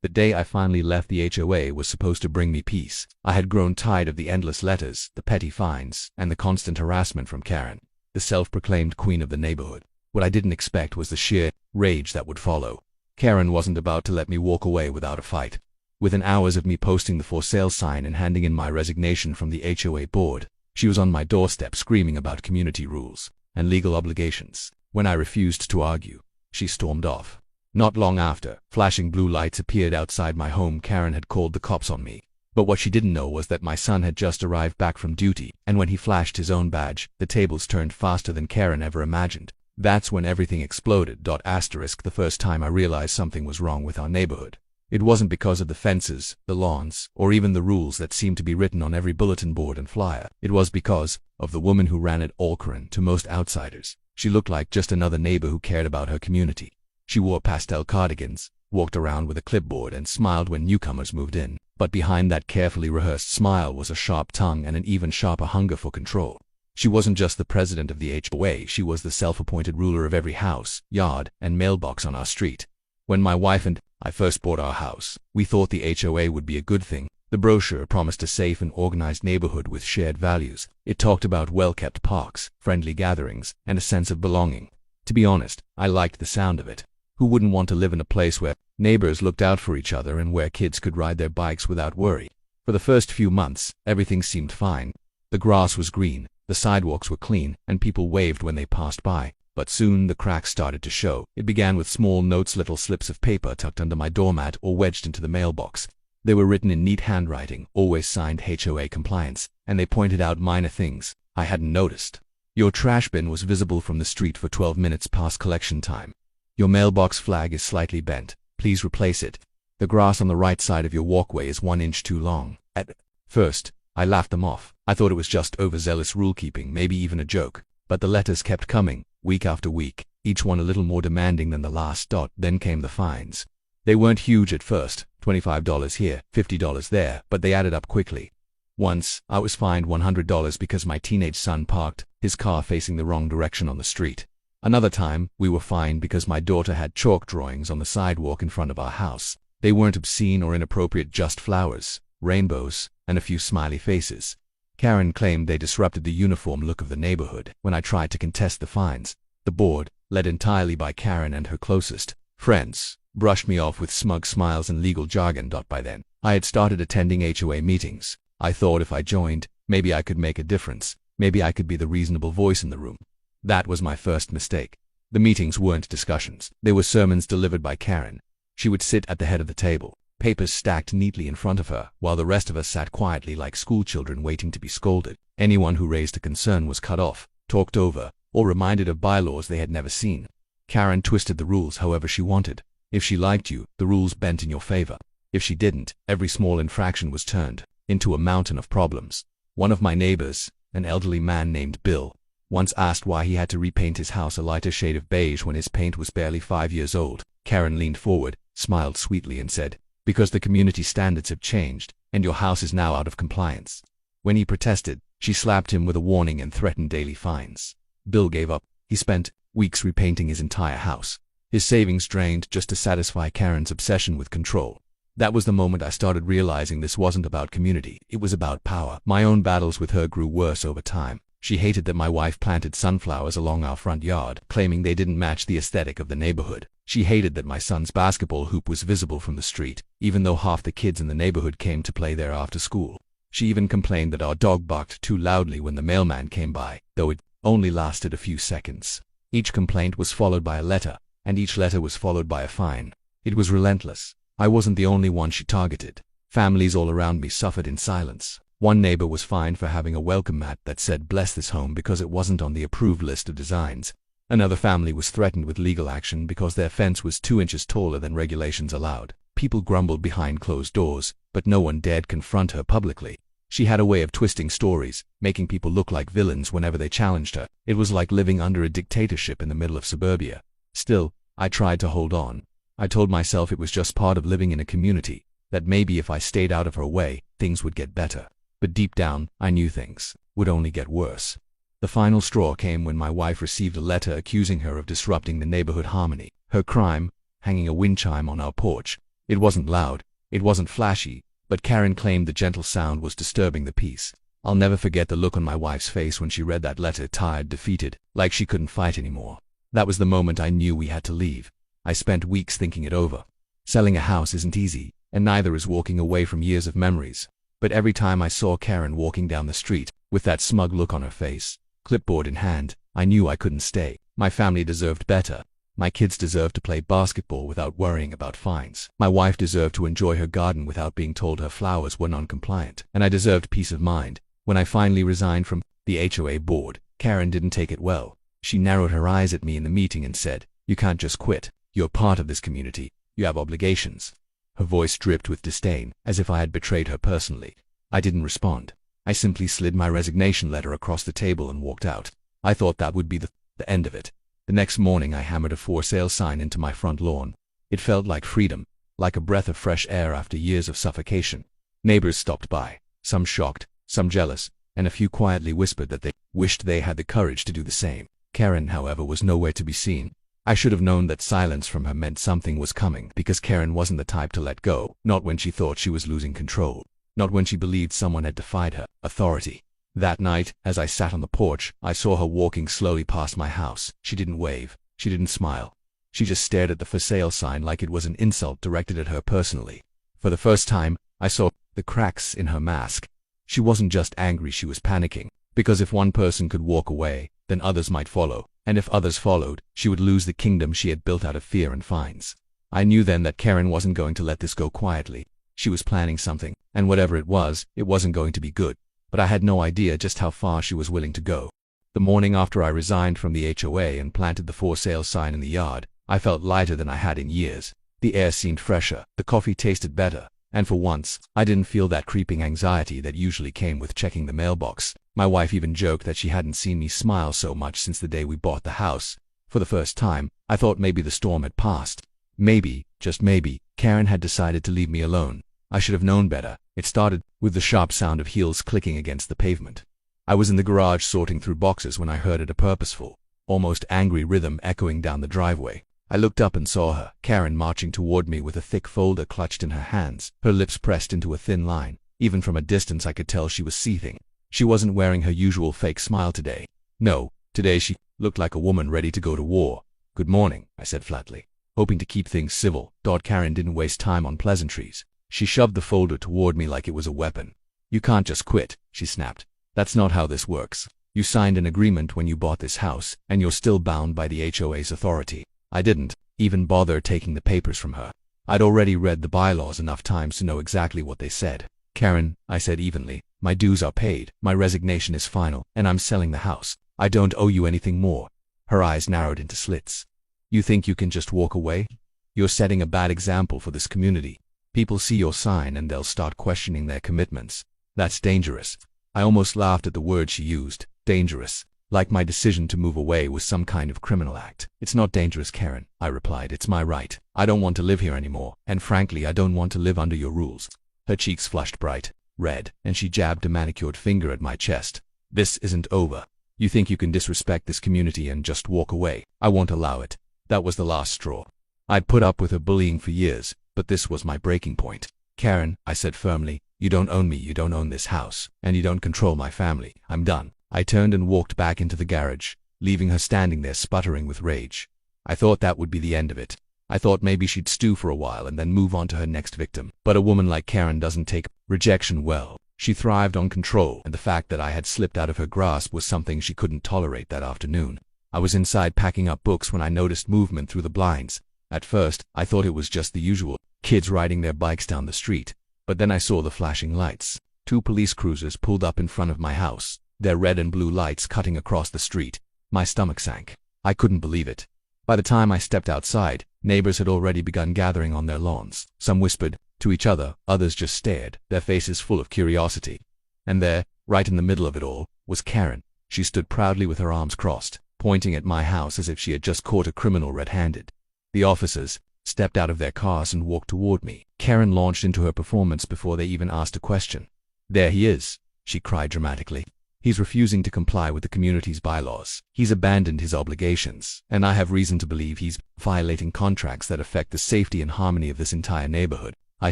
The day I finally left the HOA was supposed to bring me peace. I had grown tired of the endless letters, the petty fines, and the constant harassment from Karen, the self-proclaimed queen of the neighborhood. What I didn't expect was the sheer rage that would follow. Karen wasn't about to let me walk away without a fight. Within hours of me posting the for sale sign and handing in my resignation from the HOA board, she was on my doorstep screaming about community rules and legal obligations. When I refused to argue, she stormed off. Not long after, flashing blue lights appeared outside my home. Karen had called the cops on me. But what she didn't know was that my son had just arrived back from duty, and when he flashed his own badge, the tables turned faster than Karen ever imagined. That's when everything exploded. The first time I realized something was wrong with our neighborhood. It wasn't because of the fences, the lawns, or even the rules that seemed to be written on every bulletin board and flyer. It was because of the woman who ran it all. Karen, to most outsiders, she looked like just another neighbor who cared about her community. She wore pastel cardigans, walked around with a clipboard, and smiled when newcomers moved in. But behind that carefully rehearsed smile was a sharp tongue and an even sharper hunger for control. She wasn't just the president of the HOA, she was the self-appointed ruler of every house, yard, and mailbox on our street. When my wife and I first bought our house, we thought the HOA would be a good thing. The brochure promised a safe and organized neighborhood with shared values. It talked about well-kept parks, friendly gatherings, and a sense of belonging. To be honest, I liked the sound of it. Who wouldn't want to live in a place where neighbors looked out for each other and where kids could ride their bikes without worry? For the first few months, everything seemed fine. The grass was green, the sidewalks were clean, and people waved when they passed by. But soon the cracks started to show. It began with small notes, little slips of paper tucked under my doormat or wedged into the mailbox. They were written in neat handwriting, always signed HOA compliance, and they pointed out minor things I hadn't noticed. Your trash bin was visible from the street for 12 minutes past collection time. Your mailbox flag is slightly bent. Please replace it. The grass on the right side of your walkway is 1 inch too long. At first, I laughed them off. I thought it was just overzealous rule-keeping, maybe even a joke. But the letters kept coming, week after week, each one a little more demanding than the last. Then came the fines. They weren't huge at first, $25 here, $50 there, but they added up quickly. Once, I was fined $100 because my teenage son parked his car facing the wrong direction on the street. Another time, we were fined because my daughter had chalk drawings on the sidewalk in front of our house. They weren't obscene or inappropriate, just flowers, rainbows, and a few smiley faces. Karen claimed they disrupted the uniform look of the neighborhood. When I tried to contest the fines, the board, led entirely by Karen and her closest friends, brushed me off with smug smiles and legal jargon. By then, I had started attending HOA meetings. I thought if I joined, maybe I could make a difference. Maybe I could be the reasonable voice in the room. That was my first mistake. The meetings weren't discussions. They were sermons delivered by Karen. She would sit at the head of the table, papers stacked neatly in front of her, while the rest of us sat quietly like schoolchildren waiting to be scolded. Anyone who raised a concern was cut off, talked over, or reminded of bylaws they had never seen. Karen twisted the rules however she wanted. If she liked you, the rules bent in your favor. If she didn't, every small infraction was turned into a mountain of problems. One of my neighbors, an elderly man named Bill, once asked why he had to repaint his house a lighter shade of beige when his paint was barely 5 years old. Karen leaned forward, smiled sweetly, and said, "Because the community standards have changed, and your house is now out of compliance." When he protested, she slapped him with a warning and threatened daily fines. Bill gave up. He spent weeks repainting his entire house. His savings drained just to satisfy Karen's obsession with control. That was the moment I started realizing this wasn't about community, it was about power. My own battles with her grew worse over time. She hated that my wife planted sunflowers along our front yard, claiming they didn't match the aesthetic of the neighborhood. She hated that my son's basketball hoop was visible from the street, even though half the kids in the neighborhood came to play there after school. She even complained that our dog barked too loudly when the mailman came by, though it only lasted a few seconds. Each complaint was followed by a letter, and each letter was followed by a fine. It was relentless. I wasn't the only one she targeted. Families all around me suffered in silence. One neighbor was fined for having a welcome mat that said "Bless this home" because it wasn't on the approved list of designs. Another family was threatened with legal action because their fence was 2 inches taller than regulations allowed. People grumbled behind closed doors, but no one dared confront her publicly. She had a way of twisting stories, making people look like villains whenever they challenged her. It was like living under a dictatorship in the middle of suburbia. Still, I tried to hold on. I told myself it was just part of living in a community, that maybe if I stayed out of her way, things would get better. But deep down, I knew things would only get worse. The final straw came when my wife received a letter accusing her of disrupting the neighborhood harmony. Her crime, hanging a wind chime on our porch, It wasn't loud, it wasn't flashy, but Karen claimed the gentle sound was disturbing the peace. I'll never forget the look on my wife's face when she read that letter, tired, defeated, like she couldn't fight anymore. That was the moment I knew we had to leave. I spent weeks thinking it over. Selling a house isn't easy, and neither is walking away from years of memories. But every time I saw Karen walking down the street, with that smug look on her face, clipboard in hand, I knew I couldn't stay. My family deserved better. My kids deserved to play basketball without worrying about fines. My wife deserved to enjoy her garden without being told her flowers were non-compliant. And I deserved peace of mind. When I finally resigned from the HOA board, Karen didn't take it well. She narrowed her eyes at me in the meeting and said, "You can't just quit. You're part of this community. You have obligations." Her voice dripped with disdain, as if I had betrayed her personally. I didn't respond. I simply slid my resignation letter across the table and walked out. I thought that would be the end of it. The next morning I hammered a for sale sign into my front lawn. It felt like freedom, like a breath of fresh air after years of suffocation. Neighbors stopped by, some shocked, some jealous, and a few quietly whispered that they wished they had the courage to do the same. Karen, however, was nowhere to be seen. I should have known that silence from her meant something was coming, because Karen wasn't the type to let go, not when she thought she was losing control, not when she believed someone had defied her authority. That night, as I sat on the porch, I saw her walking slowly past my house. She didn't wave. She didn't smile. She just stared at the for sale sign like it was an insult directed at her personally. For the first time, I saw the cracks in her mask. She wasn't just angry, she was panicking. Because if one person could walk away, then others might follow. And if others followed, she would lose the kingdom she had built out of fear and fines. I knew then that Karen wasn't going to let this go quietly. She was planning something, and whatever it wasn't going to be good. But I had no idea just how far she was willing to go. The morning after I resigned from the HOA and planted the for sale sign in the yard, I felt lighter than I had in years. The air seemed fresher, the coffee tasted better, and for once, I didn't feel that creeping anxiety that usually came with checking the mailbox. My wife even joked that she hadn't seen me smile so much since the day we bought the house. For the first time, I thought maybe the storm had passed. Maybe, just maybe, Karen had decided to leave me alone. I should have known better. It started with the sharp sound of heels clicking against the pavement. I was in the garage sorting through boxes when I heard a purposeful, almost angry rhythm echoing down the driveway. I looked up and saw her, Karen, marching toward me with a thick folder clutched in her hands, her lips pressed into a thin line. Even from a distance I could tell she was seething. She wasn't wearing her usual fake smile today. No, today she looked like a woman ready to go to war. "Good morning," I said flatly, hoping to keep things civil. Karen didn't waste time on pleasantries. She shoved the folder toward me like it was a weapon. "You can't just quit," she snapped. "That's not how this works. You signed an agreement when you bought this house, and you're still bound by the HOA's authority." I didn't even bother taking the papers from her. I'd already read the bylaws enough times to know exactly what they said. "Karen," I said evenly, "my dues are paid, my resignation is final, and I'm selling the house. I don't owe you anything more." Her eyes narrowed into slits. "You think you can just walk away? You're setting a bad example for this community. People see your sign and they'll start questioning their commitments. That's dangerous." I almost laughed at the word she used, dangerous, like my decision to move away was some kind of criminal act. "It's not dangerous, Karen," I replied. "It's my right. I don't want to live here anymore, and frankly, I don't want to live under your rules." Her cheeks flushed bright red, and she jabbed a manicured finger at my chest. "This isn't over. You think you can disrespect this community and just walk away? I won't allow it." That was the last straw. I'd put up with her bullying for years, but this was my breaking point. "Karen," I said firmly, "you don't own me, you don't own this house, and you don't control my family. I'm done." I turned and walked back into the garage, leaving her standing there sputtering with rage. I thought that would be the end of it. I thought maybe she'd stew for a while and then move on to her next victim. But a woman like Karen doesn't take rejection well. She thrived on control, and the fact that I had slipped out of her grasp was something she couldn't tolerate that afternoon. I was inside packing up books when I noticed movement through the blinds. At first, I thought it was just the usual kids riding their bikes down the street. But then I saw the flashing lights. 2 police cruisers pulled up in front of my house, their red and blue lights cutting across the street. My stomach sank. I couldn't believe it. By the time I stepped outside, neighbors had already begun gathering on their lawns. Some whispered to each other, others just stared, their faces full of curiosity. And there, right in the middle of it all, was Karen. She stood proudly with her arms crossed, pointing at my house as if she had just caught a criminal red-handed. The officers stepped out of their cars and walked toward me. Karen launched into her performance before they even asked a question. "There he is," she cried dramatically. He's refusing to comply with the community's bylaws. He's abandoned his obligations, and I have reason to believe he's violating contracts that affect the safety and harmony of this entire neighborhood. I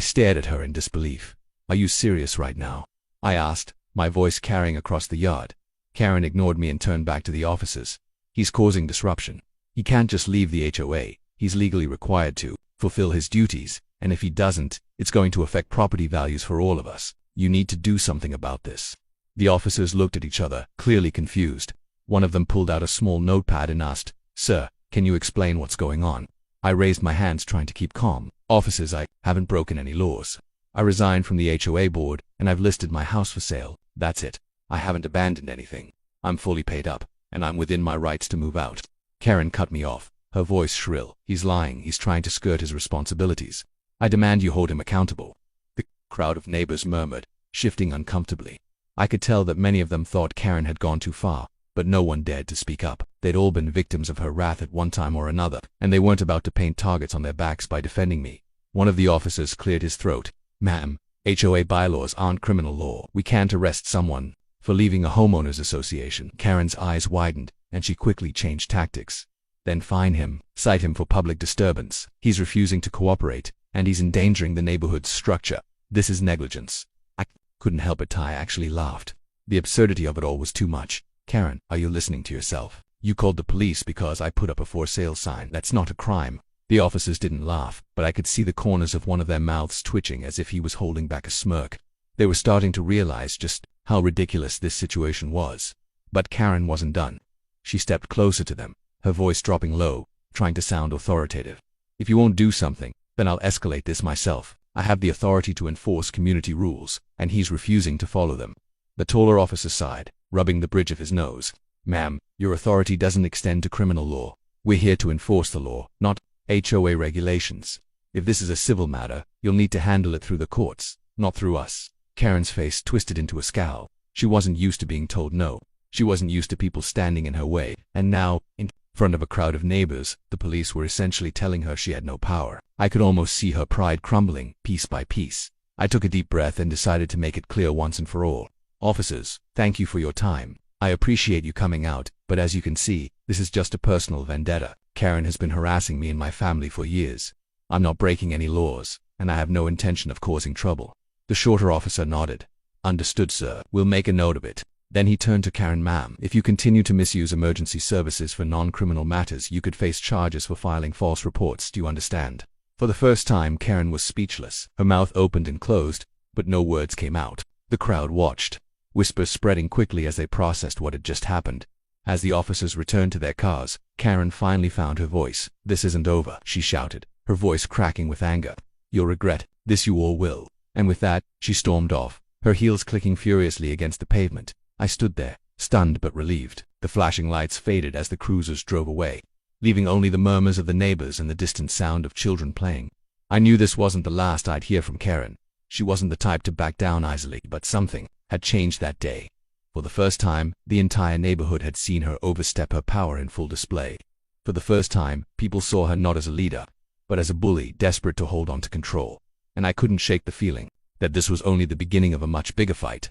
stared at her in disbelief. Are you serious right now? I asked, my voice carrying across the yard. Karen ignored me and turned back to the officers. He's causing disruption. He can't just leave the HOA. He's legally required to fulfill his duties, and if he doesn't, it's going to affect property values for all of us. You need to do something about this. The officers looked at each other, clearly confused. One of them pulled out a small notepad and asked, "Sir, can you explain what's going on?" I raised my hands trying to keep calm. "Officers, I haven't broken any laws. I resigned from the HOA board, and I've listed my house for sale. That's it. I haven't abandoned anything. I'm fully paid up, and I'm within my rights to move out." Karen cut me off, her voice shrill. "He's lying. He's trying to skirt his responsibilities. I demand you hold him accountable." The crowd of neighbors murmured, shifting uncomfortably. I could tell that many of them thought Karen had gone too far, but no one dared to speak up. They'd all been victims of her wrath at one time or another, and they weren't about to paint targets on their backs by defending me. One of the officers cleared his throat. "Ma'am, HOA bylaws aren't criminal law. We can't arrest someone for leaving a homeowners association." Karen's eyes widened, and she quickly changed tactics. "Then fine him. Cite him for public disturbance. He's refusing to cooperate, and he's endangering the neighborhood's structure. This is negligence." I couldn't help it. I actually laughed. The absurdity of it all was too much. "Karen, are you listening to yourself? You called the police because I put up a for sale sign. That's not a crime." The officers didn't laugh, but I could see the corners of one of their mouths twitching as if he was holding back a smirk. They were starting to realize just how ridiculous this situation was. But Karen wasn't done. She stepped closer to them, her voice dropping low, trying to sound authoritative. "If you won't do something, then I'll escalate this myself. I have the authority to enforce community rules, and he's refusing to follow them." The taller officer sighed, rubbing the bridge of his nose. "Ma'am, your authority doesn't extend to criminal law. We're here to enforce the law, not HOA regulations. If this is a civil matter, you'll need to handle it through the courts, not through us." Karen's face twisted into a scowl. She wasn't used to being told no. She wasn't used to people standing in her way, and now, in front of a crowd of neighbors, the police were essentially telling her she had no power. I could almost see her pride crumbling, piece by piece. I took a deep breath and decided to make it clear once and for all. "Officers, thank you for your time. I appreciate you coming out, but as you can see, this is just a personal vendetta. Karen has been harassing me and my family for years. I'm not breaking any laws, and I have no intention of causing trouble." The shorter officer nodded. "Understood, sir. We'll make a note of it." Then he turned to Karen. "Ma'am, if you continue to misuse emergency services for non-criminal matters, you could face charges for filing false reports. Do you understand?" For the first time, Karen was speechless. Her mouth opened and closed, but no words came out. The crowd watched, whispers spreading quickly as they processed what had just happened. As the officers returned to their cars, Karen finally found her voice. "This isn't over," she shouted, her voice cracking with anger. "You'll regret this, you all will." And with that, she stormed off, her heels clicking furiously against the pavement. I stood there, stunned but relieved. The flashing lights faded as the cruisers drove away, leaving only the murmurs of the neighbors and the distant sound of children playing. I knew this wasn't the last I'd hear from Karen. She wasn't the type to back down easily, but something had changed that day. For the first time, the entire neighborhood had seen her overstep her power in full display. For the first time, people saw her not as a leader, but as a bully desperate to hold on to control. And I couldn't shake the feeling that this was only the beginning of a much bigger fight.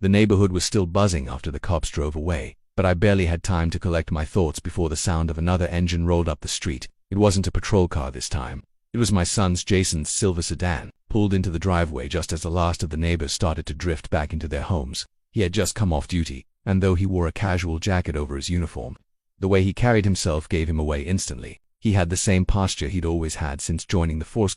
The neighborhood was still buzzing after the cops drove away, but I barely had time to collect my thoughts before the sound of another engine rolled up the street. It wasn't a patrol car this time. It was my son's Jason's silver sedan, pulled into the driveway just as the last of the neighbors started to drift back into their homes. He had just come off duty, and though he wore a casual jacket over his uniform, the way he carried himself gave him away instantly. He had the same posture he'd always had since joining the force,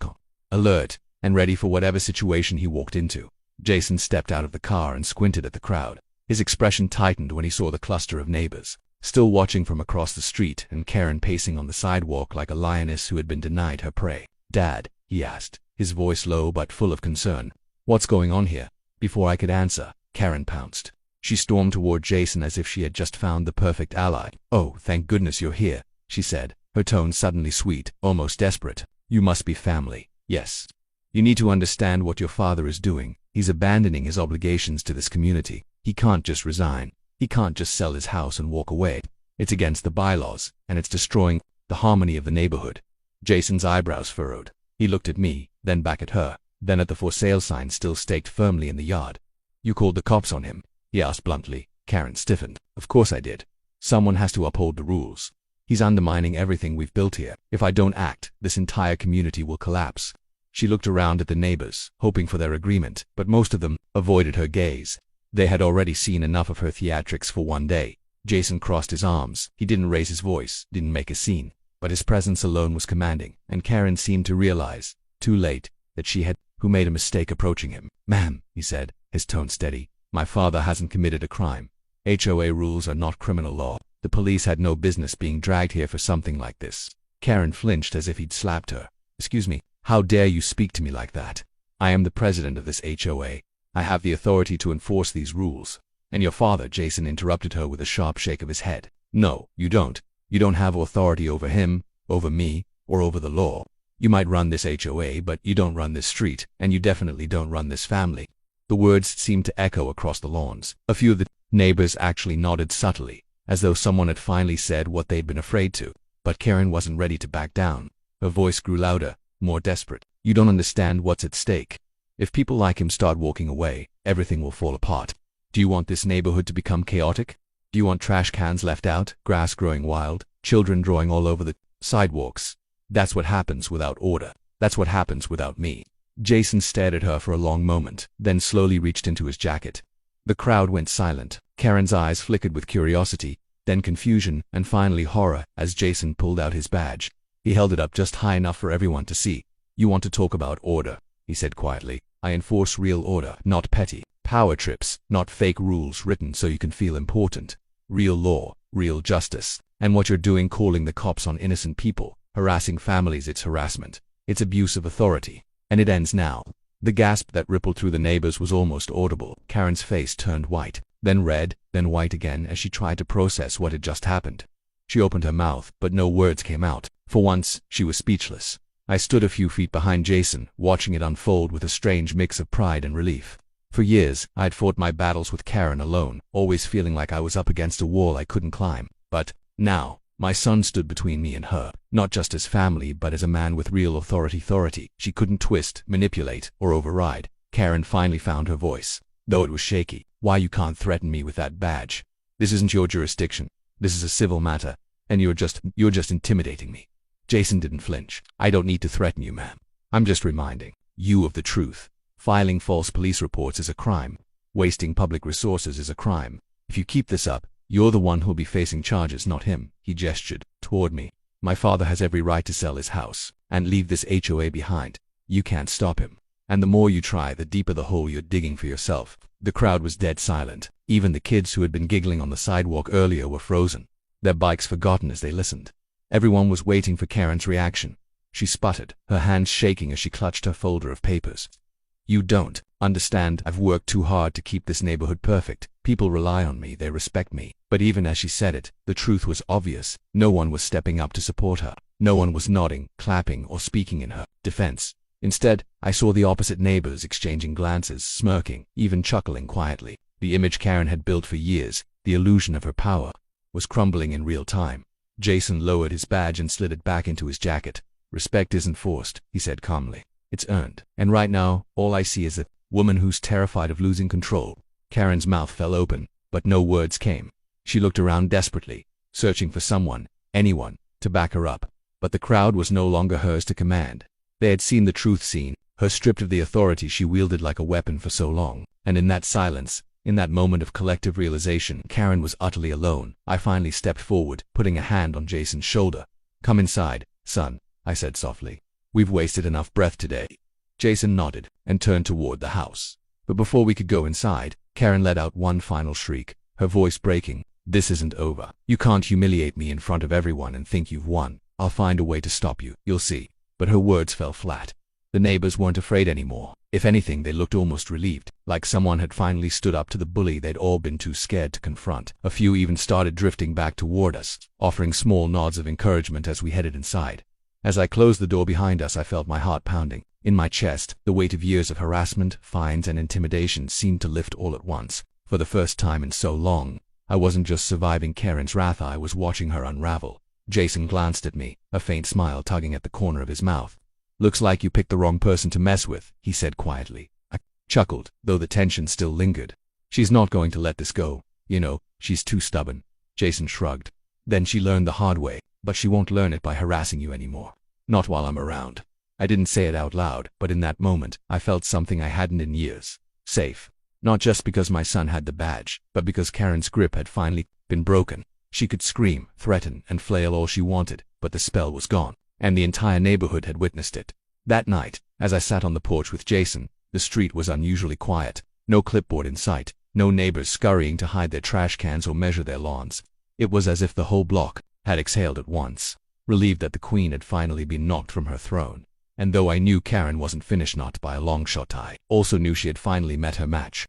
alert and ready for whatever situation he walked into. Jason stepped out of the car and squinted at the crowd. His expression tightened when he saw the cluster of neighbors, still watching from across the street, and Karen pacing on the sidewalk like a lioness who had been denied her prey. "Dad," he asked, his voice low but full of concern. "What's going on here?" Before I could answer, Karen pounced. She stormed toward Jason as if she had just found the perfect ally. "Oh, thank goodness you're here," she said, her tone suddenly sweet, almost desperate. "You must be family." "Yes. You need to understand what your father is doing. He's abandoning his obligations to this community. He can't just resign. He can't just sell his house and walk away. It's against the bylaws, and it's destroying the harmony of the neighborhood." Jason's eyebrows furrowed. He looked at me, then back at her, then at the for sale sign still staked firmly in the yard. "You called the cops on him?" he asked bluntly. Karen stiffened. Of course I did. Someone has to uphold the rules. He's undermining everything we've built here. If I don't act, this entire community will collapse. She looked around at the neighbors, hoping for their agreement, but most of them avoided her gaze. They had already seen enough of her theatrics for one day. Jason crossed his arms. He didn't raise his voice, didn't make a scene, but his presence alone was commanding, and Karen seemed to realize, too late, that she had made a mistake approaching him. "Ma'am," he said, his tone steady, "my father hasn't committed a crime. HOA rules are not criminal law. The police had no business being dragged here for something like this." Karen flinched as if he'd slapped her. "Excuse me, how dare you speak to me like that? I am the president of this HOA. I have the authority to enforce these rules." "And your father," Jason interrupted her with a sharp shake of his head. "No, you don't. You don't have authority over him, over me, or over the law. You might run this HOA, but you don't run this street, and you definitely don't run this family." The words seemed to echo across the lawns. A few of the neighbors actually nodded subtly, as though someone had finally said what they'd been afraid to. But Karen wasn't ready to back down. Her voice grew louder, more desperate. "You don't understand what's at stake. If people like him start walking away, everything will fall apart. Do you want this neighborhood to become chaotic? Do you want trash cans left out, grass growing wild, children drawing all over the sidewalks? That's what happens without order. That's what happens without me." Jason stared at her for a long moment, then slowly reached into his jacket. The crowd went silent. Karen's eyes flickered with curiosity, then confusion, and finally horror as Jason pulled out his badge. He held it up just high enough for everyone to see. "You want to talk about order," he said quietly. "I enforce real order, not petty power trips, not fake rules written so you can feel important. Real law, real justice. And what you're doing calling the cops on innocent people, harassing families, it's harassment. It's abuse of authority. And it ends now." The gasp that rippled through the neighbors was almost audible. Karen's face turned white, then red, then white again as she tried to process what had just happened. She opened her mouth, but no words came out. For once, she was speechless. I stood a few feet behind Jason, watching it unfold with a strange mix of pride and relief. For years, I had fought my battles with Karen alone, always feeling like I was up against a wall I couldn't climb. But now, my son stood between me and her, not just as family but as a man with real authority she couldn't twist, manipulate, or override. Karen finally found her voice, though it was shaky. "Why, you can't threaten me with that badge. This isn't your jurisdiction. This is a civil matter, and you're just intimidating me." Jason didn't flinch. "I don't need to threaten you, ma'am. I'm just reminding you of the truth. Filing false police reports is a crime. Wasting public resources is a crime. If you keep this up, you're the one who'll be facing charges, not him." He gestured toward me. "My father has every right to sell his house and leave this HOA behind. You can't stop him. And the more you try, the deeper the hole you're digging for yourself." The crowd was dead silent. Even the kids who had been giggling on the sidewalk earlier were frozen, their bikes forgotten as they listened. Everyone was waiting for Karen's reaction. She sputtered, her hands shaking as she clutched her folder of papers. "You don't understand. I've worked too hard to keep this neighborhood perfect. People rely on me, they respect me." But even as she said it, the truth was obvious. No one was stepping up to support her. No one was nodding, clapping, or speaking in her defense. Instead, I saw the opposite neighbors exchanging glances, smirking, even chuckling quietly. The image Karen had built for years, the illusion of her power, was crumbling in real time. Jason lowered his badge and slid it back into his jacket. "Respect isn't forced," he said calmly. "It's earned. And right now, all I see is a woman who's terrified of losing control." Karen's mouth fell open, but no words came. She looked around desperately, searching for someone, anyone, to back her up. But the crowd was no longer hers to command. They had seen the truth seen, her stripped of the authority she wielded like a weapon for so long. And in that silence, in that moment of collective realization, Karen was utterly alone. I finally stepped forward, putting a hand on Jason's shoulder. "Come inside, son," I said softly. "We've wasted enough breath today." Jason nodded and turned toward the house. But before we could go inside, Karen let out one final shriek, her voice breaking. "This isn't over. You can't humiliate me in front of everyone and think you've won. I'll find a way to stop you. You'll see." But her words fell flat. The neighbors weren't afraid anymore. If anything, they looked almost relieved, like someone had finally stood up to the bully they'd all been too scared to confront. A few even started drifting back toward us, offering small nods of encouragement as we headed inside. As I closed the door behind us, I felt my heart pounding. In my chest, the weight of years of harassment, fines, and intimidation seemed to lift all at once. For the first time in so long, I wasn't just surviving Karen's wrath, I was watching her unravel. Jason glanced at me, a faint smile tugging at the corner of his mouth. "Looks like you picked the wrong person to mess with," he said quietly. I chuckled, though the tension still lingered. "She's not going to let this go. You know, she's too stubborn. Jason shrugged. Then she learned the hard way, but she won't learn it by harassing you anymore. Not while I'm around. I didn't say it out loud, but in that moment, I felt something I hadn't in years. Safe. Not just because my son had the badge, but because Karen's grip had finally been broken. She could scream, threaten, and flail all she wanted, but the spell was gone, and the entire neighborhood had witnessed it. That night, as I sat on the porch with Jason, the street was unusually quiet. No clipboard in sight, no neighbors scurrying to hide their trash cans or measure their lawns. It was as if the whole block had exhaled at once, relieved that the queen had finally been knocked from her throne. And though I knew Karen wasn't finished, not by a long shot, I also knew she had finally met her match.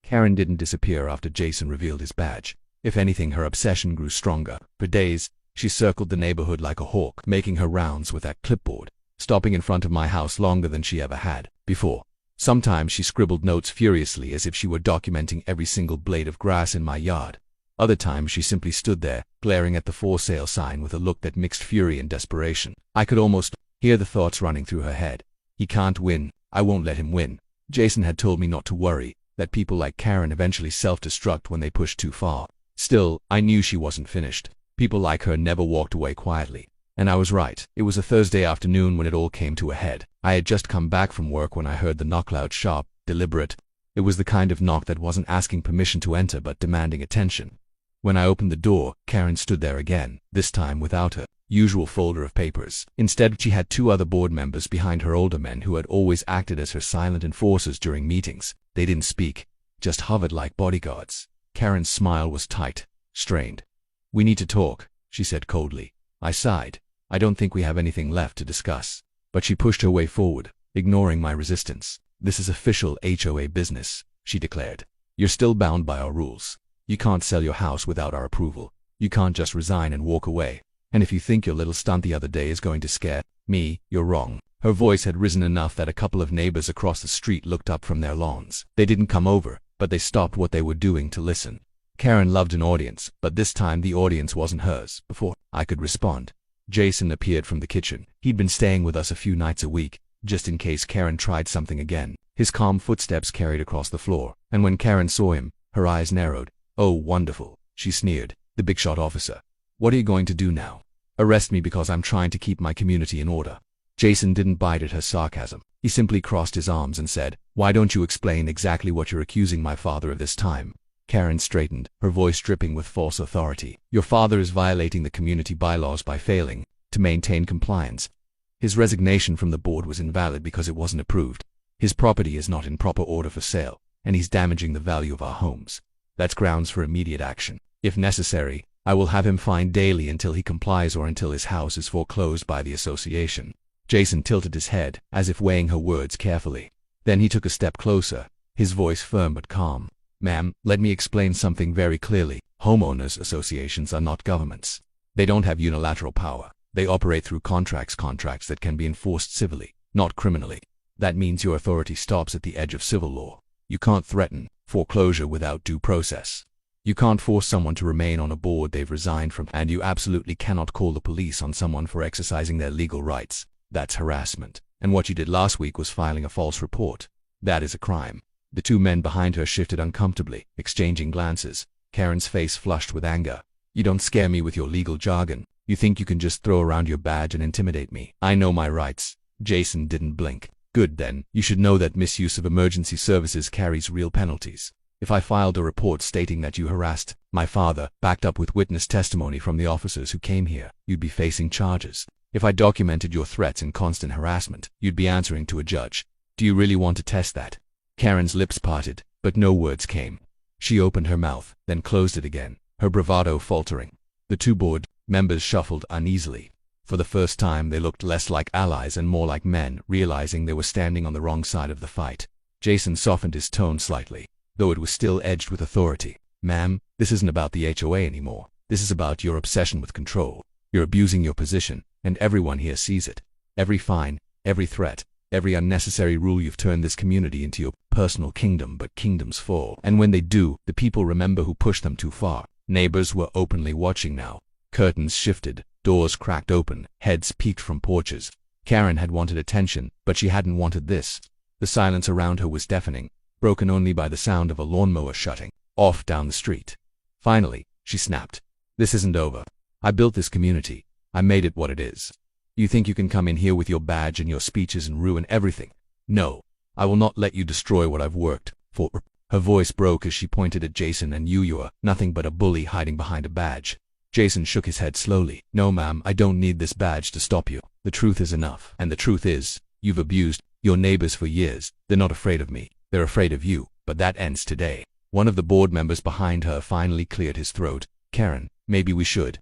Karen didn't disappear after Jason revealed his badge. If anything, her obsession grew stronger. For days, she circled the neighborhood like a hawk, making her rounds with that clipboard, stopping in front of my house longer than she ever had before. Sometimes she scribbled notes furiously as if she were documenting every single blade of grass in my yard. Other times she simply stood there, glaring at the for sale sign with a look that mixed fury and desperation. I could almost hear the thoughts running through her head. He can't win. I won't let him win. Jason had told me not to worry, that people like Karen eventually self-destruct when they push too far. Still, I knew she wasn't finished. People like her never walked away quietly. And I was right. It was a Thursday afternoon when it all came to a head. I had just come back from work when I heard the knock, loud, sharp, deliberate. It was the kind of knock that wasn't asking permission to enter but demanding attention. When I opened the door, Karen stood there again, this time without her usual folder of papers. Instead, she had two other board members behind her, older men who had always acted as her silent enforcers during meetings. They didn't speak, just hovered like bodyguards. Karen's smile was tight, strained. "We need to talk," she said coldly. I sighed. "I don't think we have anything left to discuss." But she pushed her way forward, ignoring my resistance. "This is official HOA business," she declared. "You're still bound by our rules. You can't sell your house without our approval. You can't just resign and walk away. And if you think your little stunt the other day is going to scare me, you're wrong." Her voice had risen enough that a couple of neighbors across the street looked up from their lawns. They didn't come over, but they stopped what they were doing to listen. Karen loved an audience, but this time the audience wasn't hers. Before I could respond, Jason appeared from the kitchen. He'd been staying with us a few nights a week, just in case Karen tried something again. His calm footsteps carried across the floor, and when Karen saw him, her eyes narrowed. "Oh, wonderful," she sneered. "The big shot officer. What are you going to do now? Arrest me because I'm trying to keep my community in order?" Jason didn't bite at her sarcasm. He simply crossed his arms and said, "Why don't you explain exactly what you're accusing my father of this time?" Karen straightened, her voice dripping with false authority. "Your father is violating the community bylaws by failing to maintain compliance. His resignation from the board was invalid because it wasn't approved. His property is not in proper order for sale, and he's damaging the value of our homes. That's grounds for immediate action. If necessary, I will have him fined daily until he complies or until his house is foreclosed by the association." Jason tilted his head, as if weighing her words carefully. Then he took a step closer, his voice firm but calm. "Ma'am, let me explain something very clearly. Homeowners associations are not governments. They don't have unilateral power. They operate through contracts that can be enforced civilly, not criminally. That means your authority stops at the edge of civil law. You can't threaten foreclosure without due process. You can't force someone to remain on a board they've resigned from, and you absolutely cannot call the police on someone for exercising their legal rights. That's harassment. And what you did last week was filing a false report. That is a crime." The two men behind her shifted uncomfortably, exchanging glances. Karen's face flushed with anger. "You don't scare me with your legal jargon. You think you can just throw around your badge and intimidate me. I know my rights." Jason didn't blink. "Good then. You should know that misuse of emergency services carries real penalties. If I filed a report stating that you harassed my father, backed up with witness testimony from the officers who came here, you'd be facing charges. If I documented your threats and constant harassment, you'd be answering to a judge. Do you really want to test that?" Karen's lips parted, but no words came. She opened her mouth, then closed it again, her bravado faltering. The two board members shuffled uneasily. For the first time, they looked less like allies and more like men, realizing they were standing on the wrong side of the fight. Jason softened his tone slightly, though it was still edged with authority. "Ma'am, this isn't about the HOA anymore. This is about your obsession with control. You're abusing your position, and everyone here sees it. Every fine, every threat, every unnecessary rule, you've turned this community into your personal kingdom, but kingdoms fall. And when they do, the people remember who pushed them too far." Neighbors were openly watching now. Curtains shifted, doors cracked open, heads peeked from porches. Karen had wanted attention, but she hadn't wanted this. The silence around her was deafening, broken only by the sound of a lawnmower shutting off down the street. Finally, she snapped. This isn't over. I built this community. I made it what it is. You think you can come in here with your badge and your speeches and ruin everything? No. I will not let you destroy what I've worked for. Her voice broke as she pointed at Jason. And you are nothing but a bully hiding behind a badge. Jason shook his head slowly. No ma'am, I don't need this badge to stop you. The truth is enough. And the truth is, you've abused your neighbors for years. They're not afraid of me. They're afraid of you. But that ends today. One of the board members behind her finally cleared his throat. Karen, maybe we should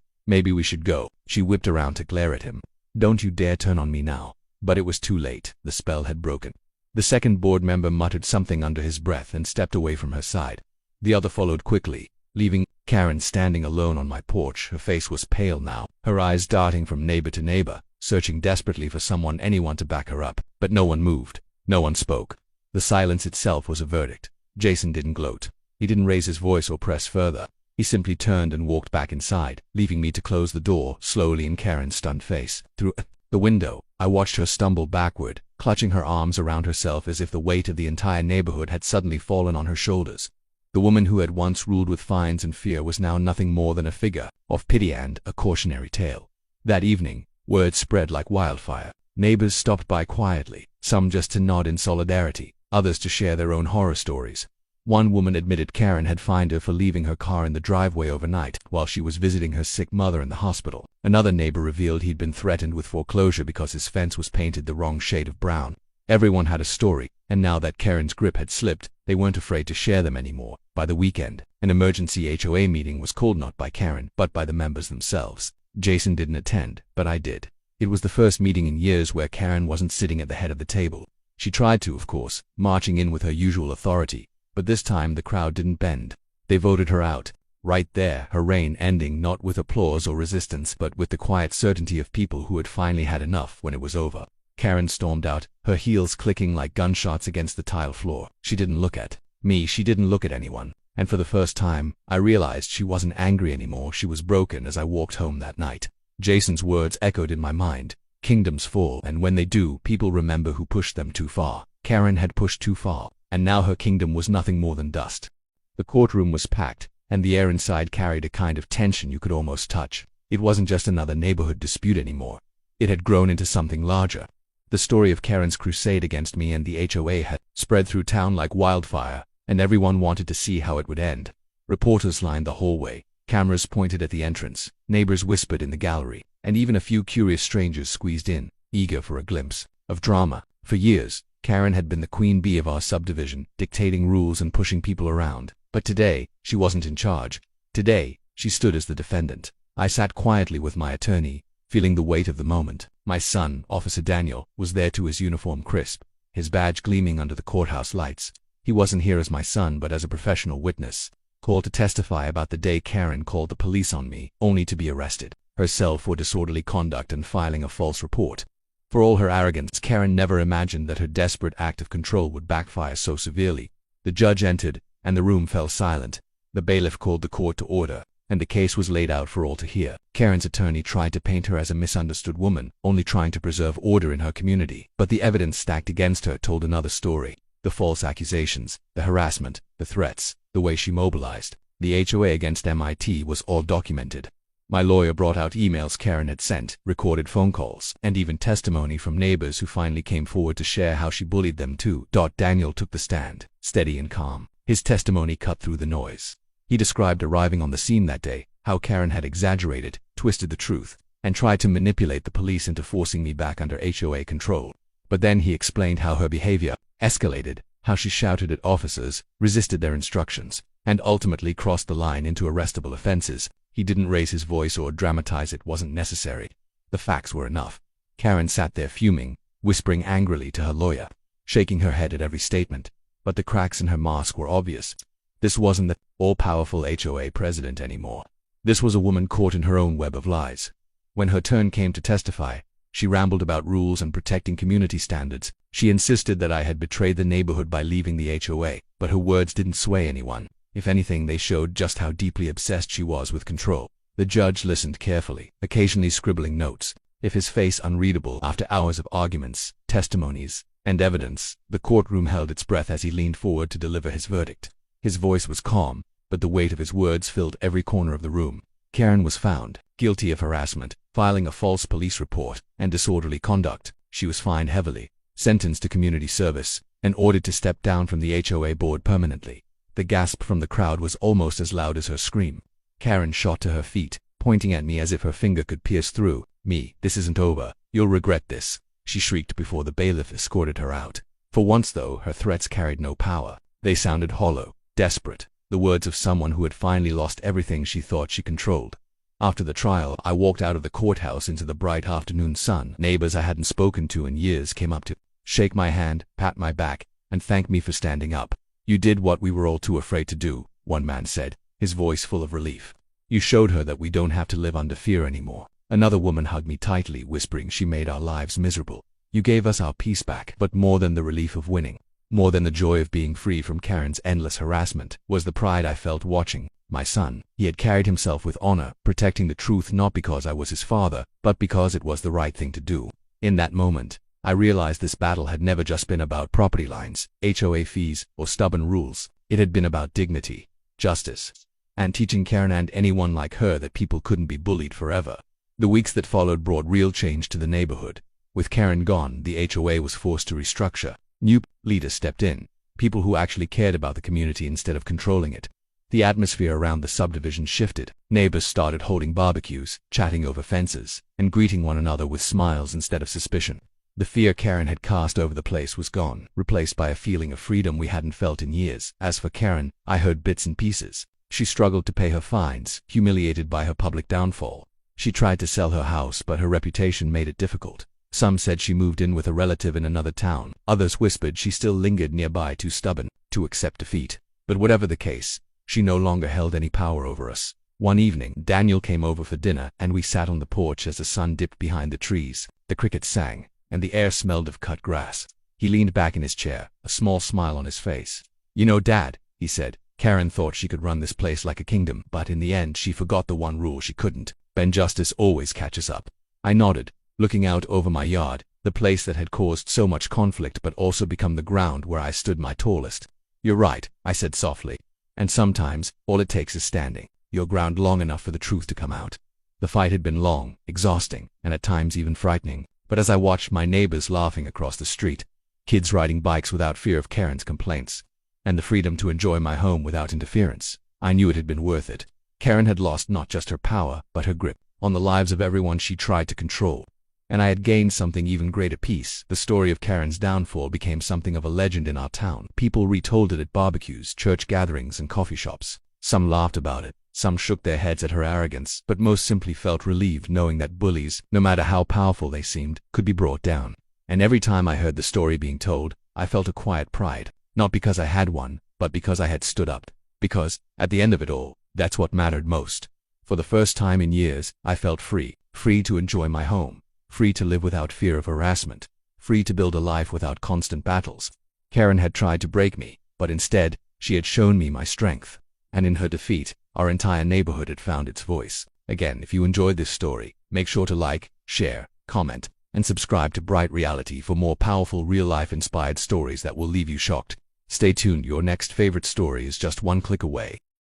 go. She whipped around to glare at him. Don't you dare turn on me now. But it was too late. The spell had broken. The second board member muttered something under his breath and stepped away from her side. The other followed quickly, leaving Karen standing alone on my porch. Her face was pale now, her eyes darting from neighbor to neighbor, searching desperately for anyone to back her up. But no one moved. No one spoke. The silence itself was a verdict. Jason didn't gloat. He didn't raise his voice or press further. He simply turned and walked back inside, leaving me to close the door slowly in Karen's stunned face. Through the window, I watched her stumble backward, clutching her arms around herself as if the weight of the entire neighborhood had suddenly fallen on her shoulders. The woman who had once ruled with fines and fear was now nothing more than a figure of pity and a cautionary tale. That evening, word spread like wildfire. Neighbors stopped by quietly, some just to nod in solidarity, others to share their own horror stories. One woman admitted Karen had fined her for leaving her car in the driveway overnight while she was visiting her sick mother in the hospital. Another neighbor revealed he'd been threatened with foreclosure because his fence was painted the wrong shade of brown. Everyone had a story, and now that Karen's grip had slipped, they weren't afraid to share them anymore. By the weekend, an emergency HOA meeting was called not by Karen, but by the members themselves. Jason didn't attend, but I did. It was the first meeting in years where Karen wasn't sitting at the head of the table. She tried to, of course, marching in with her usual authority. But this time the crowd didn't bend. They voted her out. Right there, her reign ending not with applause or resistance, but with the quiet certainty of people who had finally had enough when it was over. Karen stormed out, her heels clicking like gunshots against the tile floor. She didn't look at me, she didn't look at anyone. And for the first time, I realized she wasn't angry anymore, she was broken. As I walked home that night, Jason's words echoed in my mind. Kingdoms fall, and when they do, people remember who pushed them too far. Karen had pushed too far, and now her kingdom was nothing more than dust. The courtroom was packed, and the air inside carried a kind of tension you could almost touch. It wasn't just another neighborhood dispute anymore. It had grown into something larger. The story of Karen's crusade against me and the HOA had spread through town like wildfire, and everyone wanted to see how it would end. Reporters lined the hallway, cameras pointed at the entrance, neighbors whispered in the gallery, and even a few curious strangers squeezed in, eager for a glimpse of drama. For years, Karen had been the queen bee of our subdivision, dictating rules and pushing people around. But today, she wasn't in charge. Today, she stood as the defendant. I sat quietly with my attorney, feeling the weight of the moment. My son, Officer Daniel, was there too, his uniform crisp, his badge gleaming under the courthouse lights. He wasn't here as my son, but as a professional witness, called to testify about the day Karen called the police on me, only to be arrested herself for disorderly conduct and filing a false report. For all her arrogance, Karen never imagined that her desperate act of control would backfire so severely. The judge entered, and the room fell silent. The bailiff called the court to order, and the case was laid out for all to hear. Karen's attorney tried to paint her as a misunderstood woman, only trying to preserve order in her community. But the evidence stacked against her told another story. The false accusations, the harassment, the threats, the way she mobilized the HOA against MIT was all documented. My lawyer brought out emails Karen had sent, recorded phone calls, and even testimony from neighbors who finally came forward to share how she bullied them too. Daniel took the stand, steady and calm. His testimony cut through the noise. He described arriving on the scene that day, how Karen had exaggerated, twisted the truth, and tried to manipulate the police into forcing me back under HOA control. But then he explained how her behavior escalated, how she shouted at officers, resisted their instructions, and ultimately crossed the line into arrestable offenses. He didn't raise his voice or dramatize, it wasn't necessary. The facts were enough. Karen sat there fuming, whispering angrily to her lawyer, shaking her head at every statement. But the cracks in her mask were obvious. This wasn't the all-powerful HOA president anymore. This was a woman caught in her own web of lies. When her turn came to testify, she rambled about rules and protecting community standards. She insisted that I had betrayed the neighborhood by leaving the HOA, but her words didn't sway anyone. If anything, they showed just how deeply obsessed she was with control. The judge listened carefully, occasionally scribbling notes, his face unreadable after hours of arguments, testimonies, and evidence. The courtroom held its breath as he leaned forward to deliver his verdict. His voice was calm, but the weight of his words filled every corner of the room. Karen was found guilty of harassment, filing a false police report, and disorderly conduct. She was fined heavily, sentenced to community service, and ordered to step down from the HOA board permanently. The gasp from the crowd was almost as loud as her scream. Karen shot to her feet, pointing at me as if her finger could pierce through me. "This isn't over. You'll regret this," she shrieked before the bailiff escorted her out. For once, though, her threats carried no power. They sounded hollow, desperate, the words of someone who had finally lost everything she thought she controlled. After the trial, I walked out of the courthouse into the bright afternoon sun. Neighbors I hadn't spoken to in years came up to shake my hand, pat my back, and thank me for standing up. "You did what we were all too afraid to do," one man said, his voice full of relief. "You showed her that we don't have to live under fear anymore." Another woman hugged me tightly, whispering she made our lives miserable. "You gave us our peace back." But more than the relief of winning, more than the joy of being free from Karen's endless harassment, was the pride I felt watching my son. He had carried himself with honor, protecting the truth not because I was his father, but because it was the right thing to do. In that moment, I realized this battle had never just been about property lines, HOA fees, or stubborn rules. It had been about dignity, justice, and teaching Karen and anyone like her that people couldn't be bullied forever. The weeks that followed brought real change to the neighborhood. With Karen gone, the HOA was forced to restructure. New leaders stepped in, people who actually cared about the community instead of controlling it. The atmosphere around the subdivision shifted. Neighbors started holding barbecues, chatting over fences, and greeting one another with smiles instead of suspicion. The fear Karen had cast over the place was gone, replaced by a feeling of freedom we hadn't felt in years. As for Karen, I heard bits and pieces. She struggled to pay her fines, humiliated by her public downfall. She tried to sell her house, but her reputation made it difficult. Some said she moved in with a relative in another town. Others whispered she still lingered nearby, too stubborn to accept defeat. But whatever the case, she no longer held any power over us. One evening, Daniel came over for dinner, and we sat on the porch as the sun dipped behind the trees. The crickets sang, and the air smelled of cut grass. He leaned back in his chair, a small smile on his face. "You know, Dad," he said, "Karen thought she could run this place like a kingdom, but in the end she forgot the one rule she couldn't. Ben, justice always catches up." I nodded, looking out over my yard, the place that had caused so much conflict but also become the ground where I stood my tallest. "You're right," I said softly. "And sometimes, all it takes is standing your ground long enough for the truth to come out." The fight had been long, exhausting, and at times even frightening, but as I watched my neighbors laughing across the street, kids riding bikes without fear of Karen's complaints, and the freedom to enjoy my home without interference, I knew it had been worth it. Karen had lost not just her power, but her grip on the lives of everyone she tried to control. And I had gained something even greater: peace. The story of Karen's downfall became something of a legend in our town. People retold it at barbecues, church gatherings, and coffee shops. Some laughed about it, some shook their heads at her arrogance, but most simply felt relieved knowing that bullies, no matter how powerful they seemed, could be brought down. And every time I heard the story being told, I felt a quiet pride, not because I had one, but because I had stood up. Because, at the end of it all, that's what mattered most. For the first time in years, I felt free to enjoy my home, free to live without fear of harassment, free to build a life without constant battles. Karen had tried to break me, but instead, she had shown me my strength. And in her defeat, our entire neighborhood had found its voice. Again, if you enjoyed this story, make sure to like, share, comment, and subscribe to Bright Reality for more powerful real-life inspired stories that will leave you shocked. Stay tuned, your next favorite story is just one click away.